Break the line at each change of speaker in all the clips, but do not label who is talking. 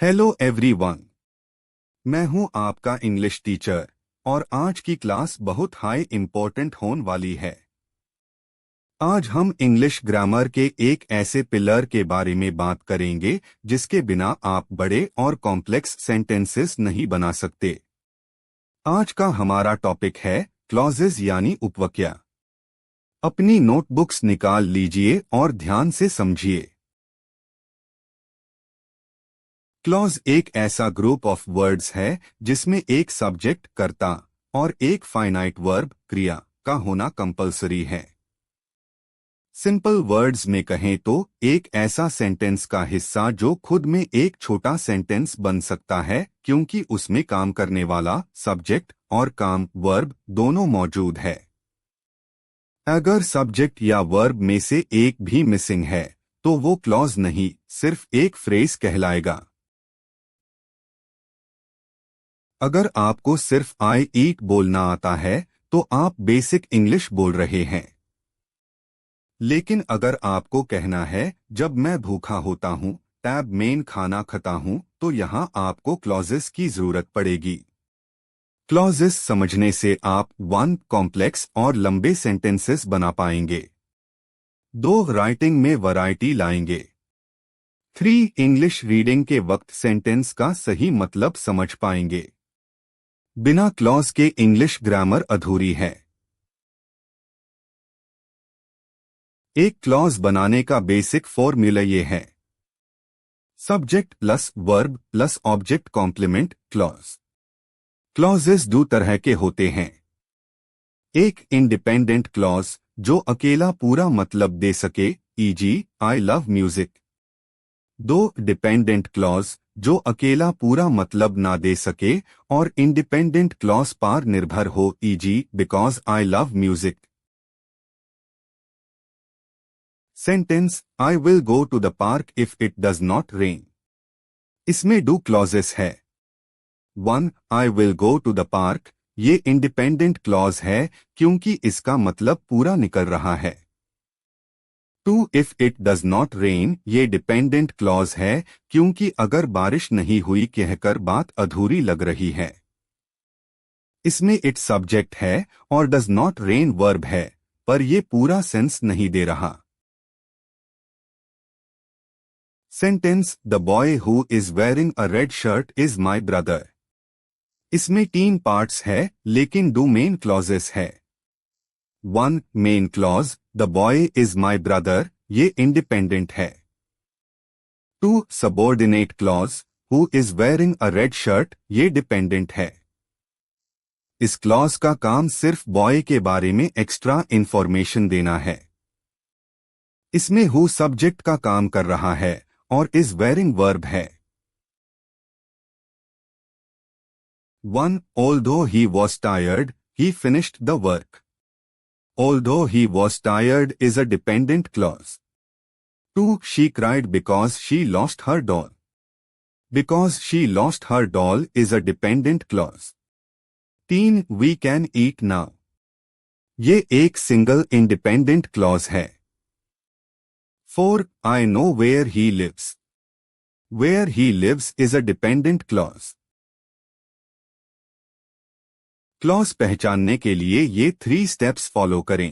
Hello everyone. मैं हूं आपका इंग्लिश टीचर और आज की क्लास बहुत हाई इम्पोर्टेंट होने वाली है। आज हम इंग्लिश ग्रामर के एक ऐसे पिलर के बारे में बात करेंगे जिसके बिना आप बड़े और कॉम्प्लेक्स सेंटेंसेस नहीं बना सकते। आज का हमारा टॉपिक है क्लॉजेज यानी उपवाक्य। अपनी नोटबुक्स निकाल लीजिए और ध्यान से समझिए। क्लॉज एक ऐसा ग्रुप ऑफ वर्ड्स है जिसमें एक सब्जेक्ट कर्ता और एक फाइनाइट वर्ब क्रिया का होना कंपलसरी है। सिंपल वर्ड्स में कहें तो एक ऐसा सेंटेंस का हिस्सा जो खुद में एक छोटा सेंटेंस बन सकता है क्योंकि उसमें काम करने वाला सब्जेक्ट और काम वर्ब दोनों मौजूद है। अगर सब्जेक्ट या वर्ब में से एक भी मिसिंग है तो वो क्लॉज नहीं, सिर्फ एक फ्रेज कहलाएगा। अगर आपको सिर्फ आई ईट बोलना आता है तो आप बेसिक इंग्लिश बोल रहे हैं। लेकिन अगर आपको कहना है जब मैं भूखा होता हूं टैब मेन खाना खाता हूं तो यहां आपको क्लॉजेस की जरूरत पड़ेगी। क्लॉजेस समझने से आप वन कॉम्प्लेक्स और लंबे सेंटेंसेस बना पाएंगे। दो राइटिंग में वैरायटी लाएंगे। थ्री इंग्लिश रीडिंग के वक्त सेंटेंस का सही मतलब समझ पाएंगे। बिना क्लॉज के इंग्लिश ग्रामर अधूरी है। एक क्लॉज बनाने का बेसिक फॉर्मूला ये है: subject plus verb plus object complement clause. Clauses दो तरह के होते हैं। एक इंडिपेंडेंट क्लॉज जो अकेला पूरा मतलब दे सके, ईजी आई लव म्यूजिक। दो डिपेंडेंट क्लॉज जो अकेला पूरा मतलब ना दे सके और इंडिपेंडेंट क्लॉज पर निर्भर हो, easy because I love music. Sentence I will go to the park if it does not rain. इसमें दो क्लॉजेस है। One I will go to the park ये इंडिपेंडेंट क्लॉज है क्योंकि इसका मतलब पूरा निकल रहा है। Two if it does not rain ये डिपेंडेंट क्लॉज है क्योंकि अगर बारिश नहीं हुई कहकर बात अधूरी लग रही है। इसमें इट सब्जेक्ट है और डज नॉट रेन वर्ब है, पर यह पूरा सेंस नहीं दे रहा। Sentence the boy who is wearing a red shirt is my brother. इसमें तीन पार्ट्स है लेकिन दो मेन क्लॉजेस है। One main clause the boy is my brother ये इंडिपेंडेंट है। Two subordinate clause who is wearing a red shirt ये dependent है। इस क्लॉज का काम सिर्फ बॉय के बारे में एक्स्ट्रा इंफॉर्मेशन देना है। इसमें हु सब्जेक्ट का काम कर रहा है और इज वेयरिंग वर्ब है। One although he was tired he finished the work. Although he was tired is a dependent clause. 2. She cried because she lost her doll. Because she lost her doll is a dependent clause. 3. We can eat now. ये एक single independent clause है। 4. I know where he lives. Where he lives is a dependent clause. Clause पहचानने के लिए ये 3 steps follow करें।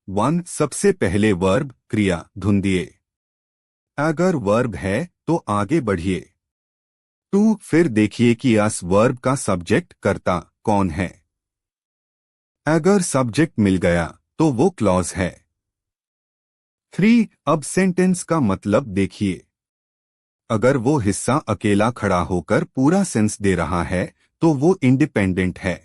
1. सबसे पहले वर्ब क्रिया ढूंढिए। अगर वर्ब है तो आगे बढ़िए। 2. फिर देखिए कि इस वर्ब का सब्जेक्ट कर्ता कौन है। अगर सब्जेक्ट मिल गया तो वो क्लॉज है। 3. अब सेंटेंस का मतलब देखिए। अगर वो हिस्सा अकेला खड़ा होकर पूरा सेंस दे रहा है तो वो इंडिपेंडेंट है।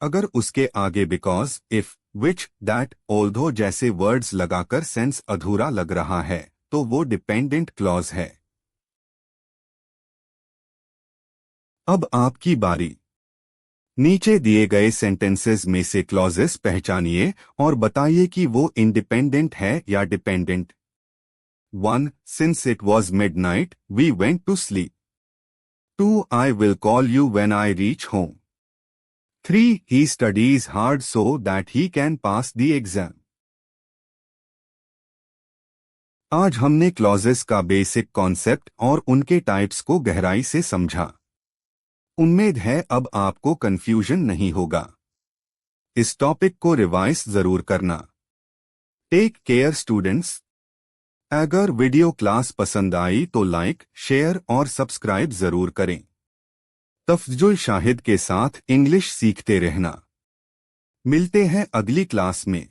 अगर उसके आगे because, if, which, that, although जैसे वर्ड्स लगाकर सेंस अधूरा लग रहा है तो वो डिपेंडेंट क्लॉज है। अब आपकी बारी। नीचे दिए गए सेंटेंसेस में से क्लॉजेस पहचानिए और बताइए कि वो इंडिपेंडेंट है या dependent. 1. Since it was midnight, we went to sleep. 2. I will call you when I reach home. 3. He studies hard so that he can pass the exam. आज हमने क्लॉजेस का बेसिक कॉन्सेप्ट और उनके types को गहराई से समझा। उम्मीद है अब आपको कंफ्यूजन नहीं होगा। इस टॉपिक को रिवाइज जरूर करना। Take care students. अगर वीडियो क्लास पसंद आई तो लाइक, शेयर और सब्सक्राइब जरूर करें। तफजुल शाहिद के साथ इंग्लिश सीखते रहना। मिलते हैं अगली क्लास में।